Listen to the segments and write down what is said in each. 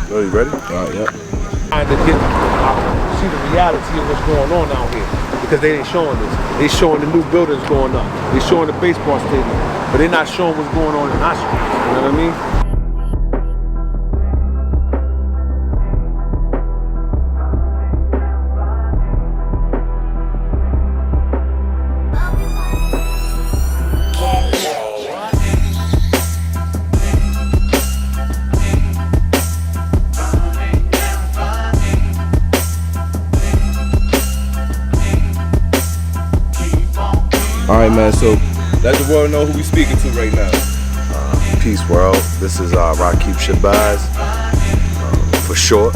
Oh, you ready? All right, yep. Trying to see the reality of what's going on out here, because they ain't showing this. They showing the new buildings going up. They showing the baseball stadium, but they're not showing what's going on in our streets. You know what I mean? All right, man, so let the world know who we speaking to right now. Peace, world. This is Raqeeb Shabazz, for short.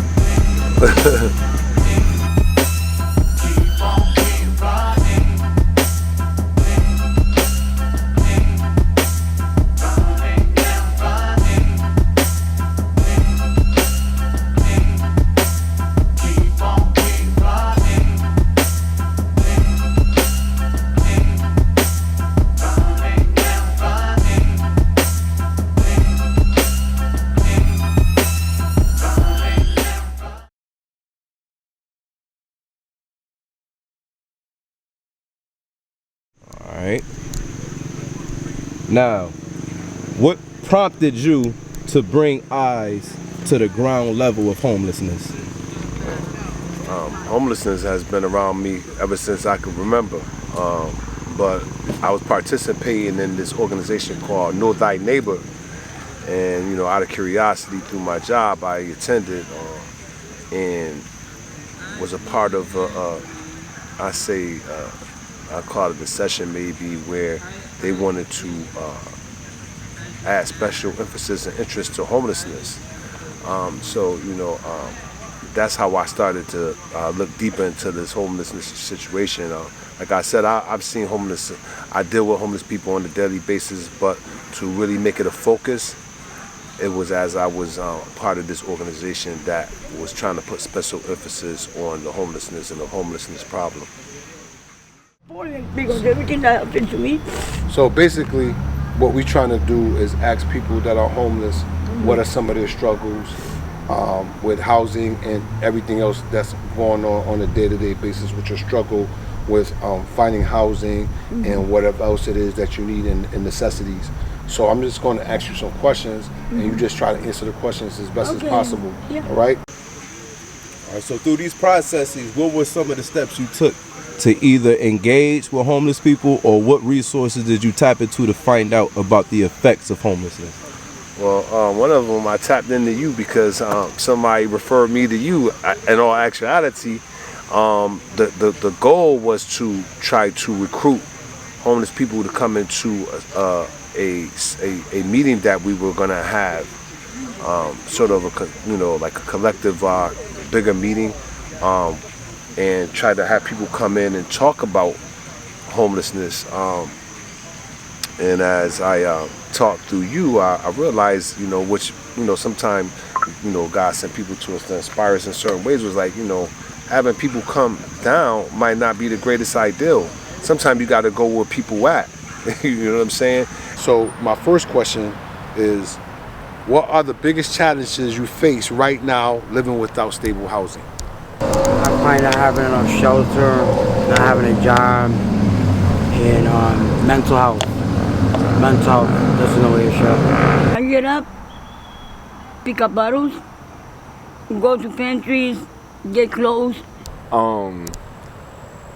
All right. Now, what prompted you to bring eyes to the ground level of homelessness? Homelessness has been around me ever since I could remember. But I was participating in this organization called Know Thy Neighbor. And, you know, out of curiosity through my job, I attended and was a part of, I call it a session maybe, where they wanted to add special emphasis and interest to homelessness. So, you know, that's how I started to look deeper into this homelessness situation. Like I said, I've seen homeless, I deal with homeless people on a daily basis, but to really make it a focus, it was as I was part of this organization that was trying to put special emphasis on the homelessness and the homelessness problem. Because everything that happened to me. So basically, what we're trying to do is ask people that are homeless, what are some of their struggles with housing and everything else that's going on a day-to-day basis, which a struggle with finding housing and whatever else it is that you need in necessities. So I'm just going to ask you some questions, and you just try to answer the questions as best as possible. Yeah. All right? All right, so through these processes, what were some of the steps you took to either engage with homeless people, or what resources did you tap into to find out about the effects of homelessness? Well, one of them I tapped into you because somebody referred me to you. In all actuality, the goal was to try to recruit homeless people to come into a meeting that we were going to have, sort of like a collective bigger meeting, and try to have people come in and talk about homelessness. And as I talked through you, I realized, sometimes, God sent people to us to inspire us in certain ways. Was like, having people come down might not be the greatest ideal. Sometimes you got to go where people at. You know what I'm saying? So my first question is, what are the biggest challenges you face right now living without stable housing? I find not having enough shelter, not having a job, and mental health. Mental health, that's another issue. I get up, pick up bottles, go to pantries, get clothes.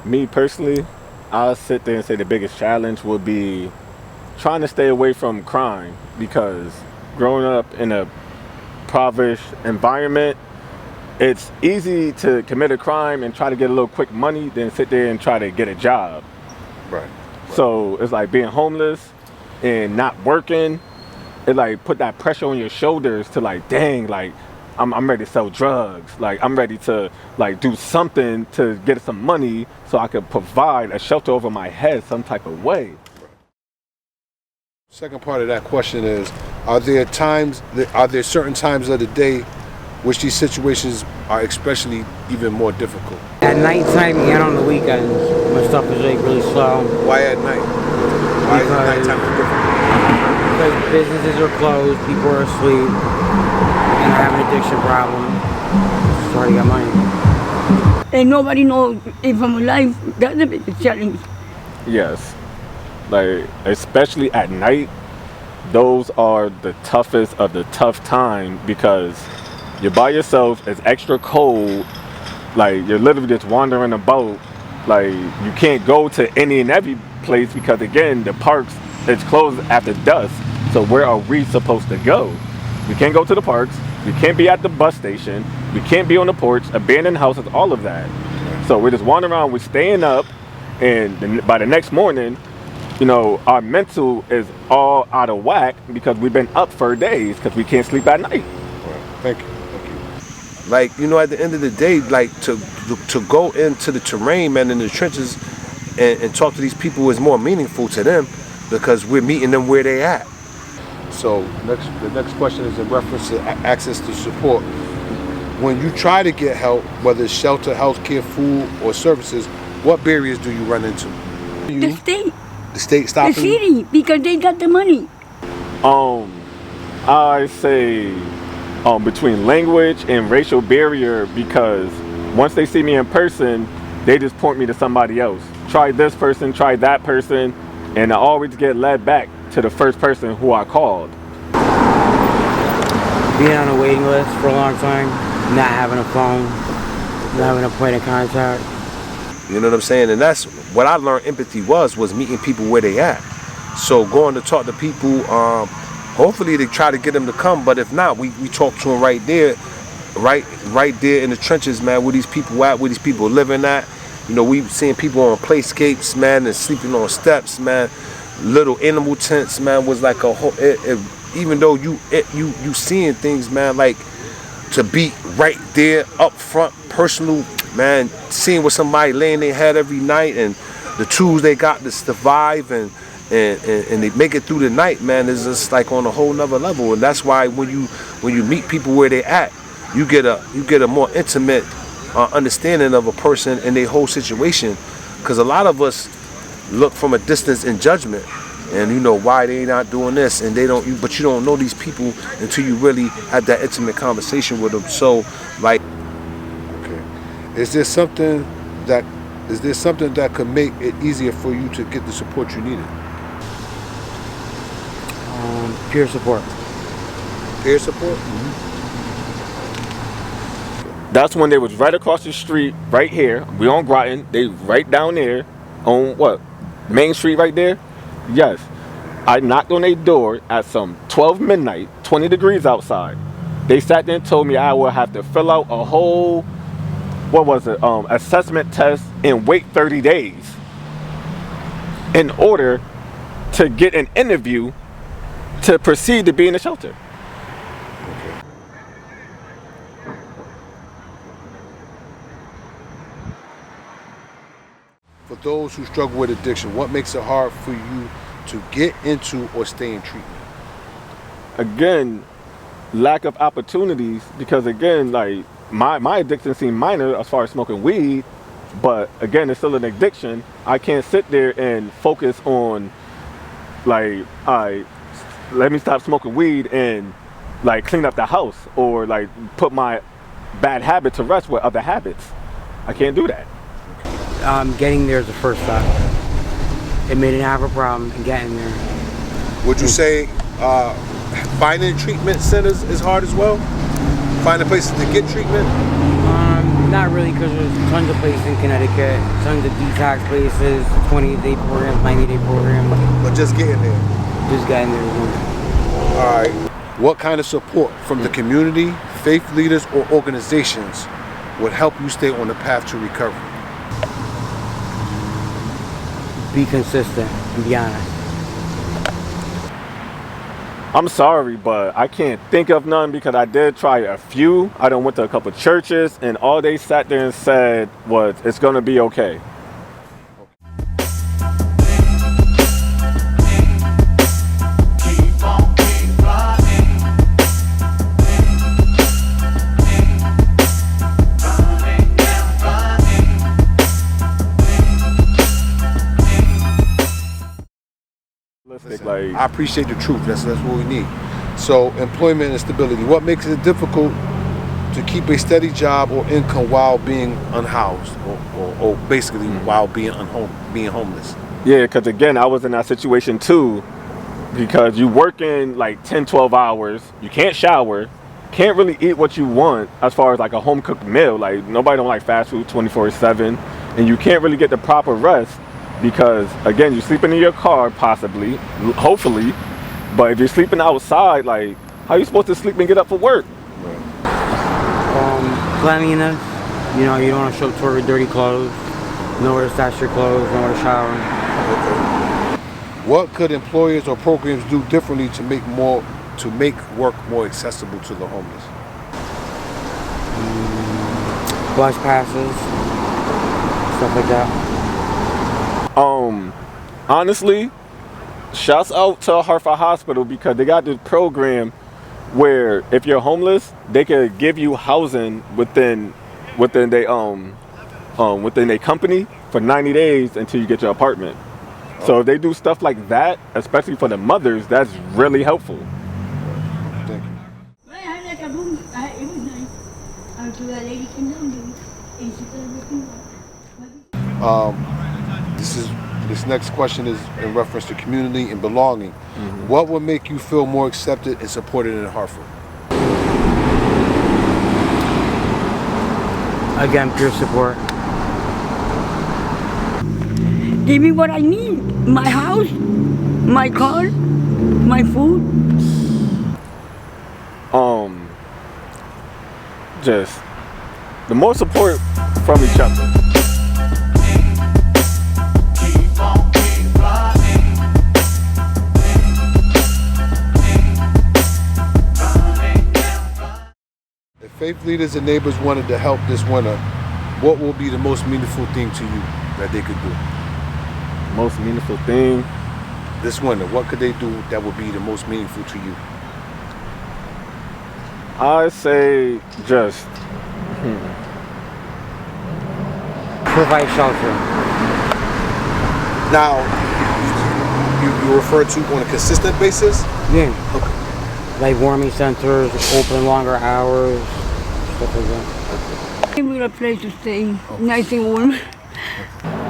Me personally, I'll sit there and say the biggest challenge would be trying to stay away from crime, because growing up in a impoverished environment, it's easy to commit a crime and try to get a little quick money than sit there and try to get a job. Right. So it's like being homeless and not working, it like put that pressure on your shoulders to like, dang, like I'm ready to sell drugs. Like I'm ready to like do something to get some money so I could provide a shelter over my head some type of way. Second part of that question is, are there certain times of the day which these situations are especially even more difficult? At nighttime and on the weekends, my stuff is like really slow. Why at night? Why is nighttime difficult? Because businesses are closed, people are asleep, and I have an addiction problem. problem. Just try to get money. And nobody knows if I'm alive. That's the biggest challenge. Yes. Like, especially at night, those are the toughest of the tough time because you're by yourself, it's extra cold, like you're literally just wandering about, like you can't go to any and every place because again, the parks, it's closed after dusk, so where are we supposed to go? We can't go to the parks, we can't be at the bus station, we can't be on the porch, abandoned houses, all of that. So we're just wandering around, we're staying up, and by the next morning, you know, our mental is all out of whack because we've been up for days because we can't sleep at night. Thank you. Thank you. Like, you know, at the end of the day, like to go into the terrain, man, in the trenches and talk to these people is more meaningful to them because we're meeting them where they at. So the next question is in reference to access to support. When you try to get help, whether it's shelter, healthcare, food, or services, what barriers do you run into? The state. The state The stopping you? city, because they got the money. I say between language and racial barrier because once they see me in person, they just point me to somebody else. Try this person, try that person, and I always get led back to the first person who I called. Being on a waiting list for a long time, not having a phone, not having a point of contact. You know what I'm saying? And that's what I learned empathy was meeting people where they at. So going to talk to people, hopefully they try to get them to come, but if not, we talk to them right there, right there in the trenches, man, where these people at, where these people living at. You know, we've seen people on playscapes, man, and sleeping on steps, man. Little animal tents, man, was like a whole, even though you seeing things, man, like to be right there up front, personal, man, seeing what somebody laying their head every night and the tools they got to survive and they make it through the night, man, is just like on a whole nother level. And that's why when you meet people where they at, you get a more intimate understanding of a person and their whole situation. Because a lot of us look from a distance in judgment, and you know why they not doing this, and but you don't know these people until you really have that intimate conversation with them. So, like, Okay. Is there something that could make it easier for you to get the support you needed? Peer support. Peer support? That's when they was right across the street, right here. We on Groton. They right down there on what? Main Street right there? Yes. I knocked on their door at some 12 midnight, 20 degrees outside. They sat there and told me I would have to fill out a whole, assessment test and wait 30 days in order to get an interview to proceed to be in the shelter. For those who struggle with addiction, what makes it hard for you to get into or stay in treatment? Again, lack of opportunities, because again, like my addiction seemed minor as far as smoking weed, but again, it's still an addiction. I can't sit there and focus on like, let me stop smoking weed and like clean up the house or like put my bad habit to rest with other habits. I can't do that. Getting there is the first step. It made it have a problem in getting there. Would you say finding treatment centers is hard as well? Finding places to get treatment? Not really, because there's tons of places in Connecticut, tons of detox places, 20-day programs, 90-day programs. But just getting there? Just getting there. All right. What kind of support from the community, faith leaders, or organizations would help you stay on the path to recovery? Be consistent and be honest. I'm sorry, but I can't think of none because I did try a few. I done went to a couple churches and all they sat there and said was, it's gonna be okay. Listen, Like, I appreciate the truth. That's what we need. So employment and stability. What makes it difficult to keep a steady job or income while being unhoused, or basically while being homeless. Yeah, because again, I was in that situation too, because you working like 10, 12 hours, you can't shower, can't really eat what you want as far as like a home cooked meal. Like nobody don't like fast food 24/7, and you can't really get the proper rest because again, you're sleeping in your car possibly, hopefully, but if you're sleeping outside, like how are you supposed to sleep and get up for work? Cleanliness, you know, you don't want to show up to work with dirty clothes, nowhere to stash your clothes, nowhere to shower. What could employers or programs do differently to make work more accessible to the homeless? Bus passes, stuff like that. Honestly, shouts out to Hartford Hospital because they got this program where if you're homeless, they could give you housing within their company for 90 days until you get your apartment. So if they do stuff like that, especially for the mothers, that's really helpful. Thank you. I had like a room. It was nice until that lady came down there and she started looking. This next question is in reference to community and belonging. What would make you feel more accepted and supported in Hartford? Again, pure support. Give me what I need. My house, my car, my food. Just the more support from each other. If faith leaders and neighbors wanted to help this winter, what will be the most meaningful thing to you that they could do? Most meaningful thing This winter, what could they do that would be the most meaningful to you? I say just Provide shelter. Now, you refer to on a consistent basis? Yeah. Like warming centers, open longer hours, stuff like that. Give me a place to stay, nice and warm.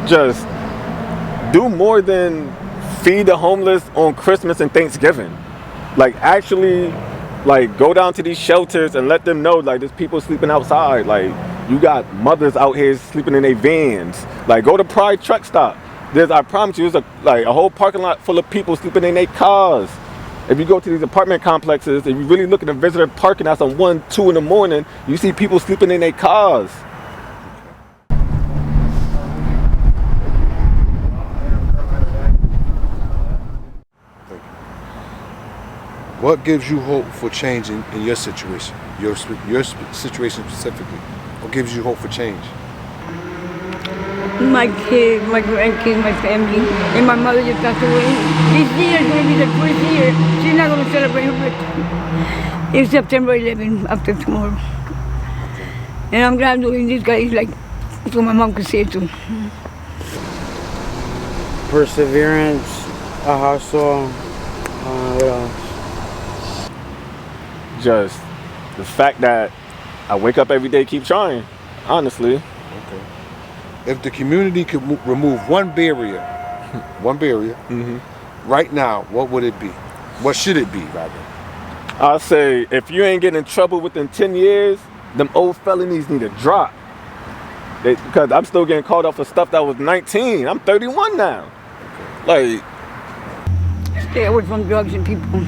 just do more than feed the homeless on Christmas and Thanksgiving. Like actually like go down to these shelters and let them know like there's people sleeping outside. Like you got mothers out here sleeping in their vans. Like go to Pride truck stop. I promise you, there's a whole parking lot full of people sleeping in their cars. If you go to these apartment complexes, if you really look at the visitor parking lots on 1, 2 in the morning, you see people sleeping in their cars. What gives you hope for change in your situation? Your situation specifically. What gives you hope for change? My kids, my grandkids, my family, and my mother just passed away. This year is going to be the first year. She's not going to celebrate her birthday. It's September 11th, after tomorrow. And I'm glad I'm doing this, guys, like, so my mom could see it too. Perseverance, a hustle, what else? Just the fact that I wake up every day, keep trying, honestly. Okay. If the community could remove one barrier, right now, what would it be? What should it be, rather? I'll say if you ain't getting in trouble within 10 years, them old felonies need to drop. Because I'm still getting called up for stuff that was 19. I'm 31 now. Like, Stay away from drugs and people.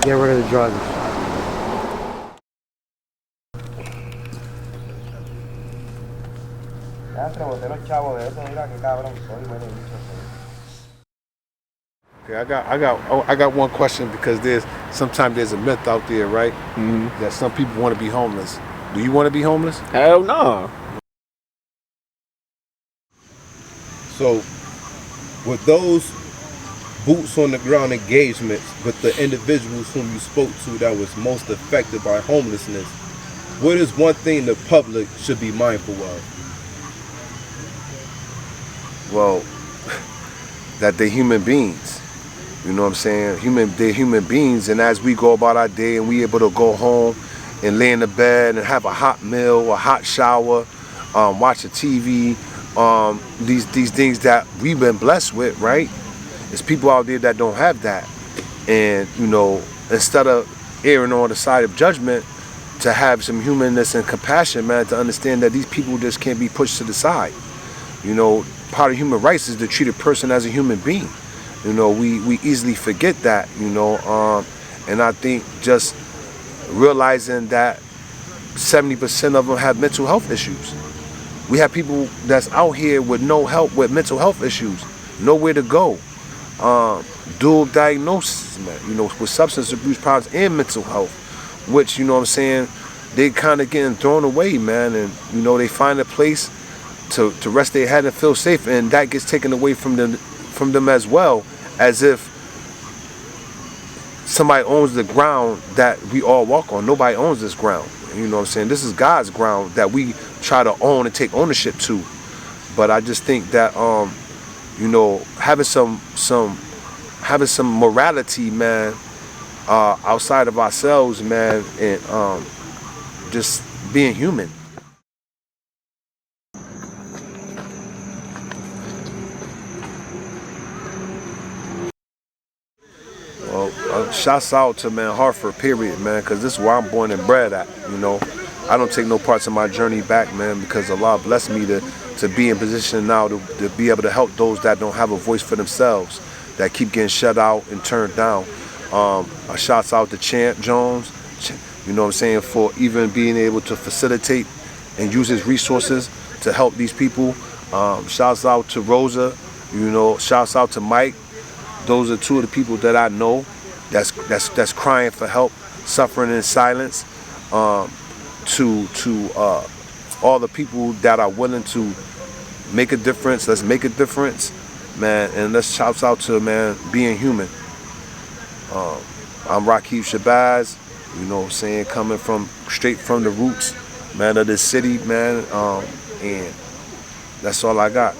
Get rid of the drugs. Okay, I got one question because sometimes there's a myth out there, right? That some people want to be homeless. Do you want to be homeless? hell no. So, with those boots on the ground engagements with the individuals whom you spoke to that was most affected by homelessness, what is one thing the public should be mindful of? Well, that they're human beings. You know what I'm saying? They're human beings, and as we go about our day and we able to go home and lay in the bed and have a hot meal, a hot shower, watch a TV, these things that we've been blessed with, right? There's people out there that don't have that. And, you know, instead of erring on the side of judgment, to have some humanness and compassion, man, to understand that these people just can't be pushed to the side. You know, part of human rights is to treat a person as a human being. You know, we easily forget that, you know, and I think just realizing that 70% of them have mental health issues. We have people that's out here with no help with mental health issues, nowhere to go. Dual diagnosis, man, you know, with substance abuse problems and mental health, which, you know what I'm saying, they kind of getting thrown away, man, and, you know, they find a place to rest their head and feel safe, and that gets taken away from them as well, as if somebody owns the ground that we all walk on. Nobody owns this ground. You know what I'm saying? This is God's ground that we try to own and take ownership to. But I just think that you know, having some morality, man, outside of ourselves, man, and just being human. Well, shouts out to, man, Hartford, period, man, because this is where I'm born and bred at, you know. I don't take no parts of my journey back, man, because Allah blessed me to be in position now to be able to help those that don't have a voice for themselves, that keep getting shut out and turned down. Shouts out to Champ Jones, you know what I'm saying, for even being able to facilitate and use his resources to help these people. Shouts out to Rosa, you know, shouts out to Mike. Those are two of the people that I know that's crying for help, suffering in silence. To all the people that are willing to make a difference, let's make a difference, man, and let's shouts out to, man, being human. I'm Raqeeb Shabazz, you know what I'm saying, coming straight from the roots, man, of this city, man, and that's all I got.